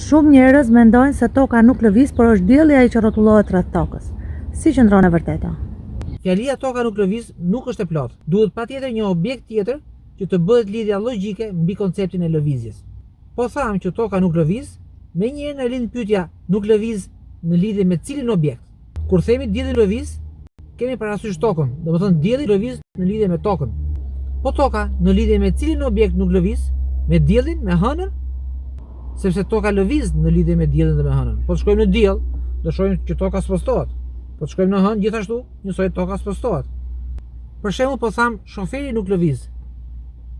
Shumë njerëz mendojnë se toka nuk lëviz, por është dielli ai që rrotullohet rreth tokës. Si qëndron e vërteta? Fjalia toka nuk lëviz nuk është e plotë. Duhet patjetër një objekt tjetër që të bëhet lidhja logjike mbi konceptin e lëvizjes. Po tham që toka nuk lëviz, menjëherë na lind pyetja nuk lëviz në lidhje me cilin objekt. Kur themi dielli lëviz, kemi parasysh tokën, domethënë dielli lëviz në lidhje me tokën. Po toka në lidhje me cilin objekt nuk lëviz? Me diellin, me hënën? Sepse toka lëviz në lidhje me diellin dhe me hënën. Po të shkojmë në diell, do shohim që toka spostohet. Po të shkojmë në hënë, gjithashtu, njësoj toka spostohet. Për shembull, po tham shoferi nuk lëviz.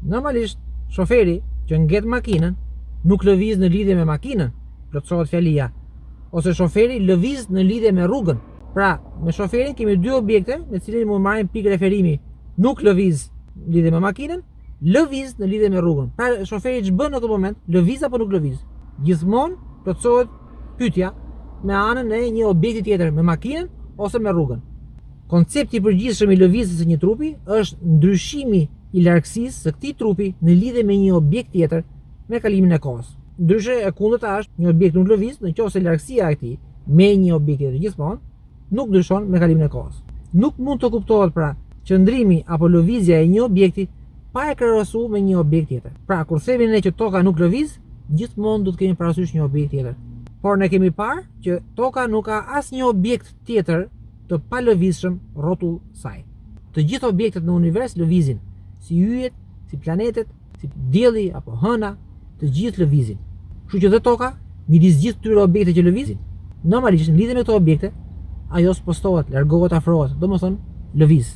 Normalisht, shoferi që ngjet makinën nuk lëviz në lidhje me makinën, plotësohet fjalia. Ose shoferi lëviz në lidhje me rrugën. Pra, me shoferin kemi dy objekte me cilin mund marrim pikë referimi. Nuk lëviz në lidhje me makinën, lëviz në lidhje me rrugën. Pra, shoferi ç'bën në atë moment? Lëviz apo nuk lëviz? Gjithmonë plotësohet pyetja me anën e një objekti tjetër, me makinën ose me rrugën. Koncepti i përgjithshëm i lëvizjes së një trupi është ndryshimi i largësisë së këtij trupi në lidhje me një objekt tjetër me kalimin e kohës. Ndryshe e kundërta është një objekt nuk lëviz nëse largësia e tij me një objekt tjetër gjithmonë nuk ndryshon me kalimin e kohës. Nuk mund të kuptohet pra qëndrimi apo lëvizja e një objekti pa e krahasuar me një objekt tjetër. Pra, kur themi ne që toka nuk lëviz, gjithmonë do të kemi parasysh një objekt tjetër. Por ne kemi parë që toka nuk ka asnjë objekt tjetër të palëvizshëm rrotull saj. Të gjithë objektet në univers lëvizin, si yjet, si planetet, si dielli apo hëna, të gjithë lëvizin. Kështu që dhe toka, midis gjithë këtyre objekte që lëvizin, normalisht në lidhje me këto objekte, ajo spostohet, largohet, afrohet, domethënë lëviz.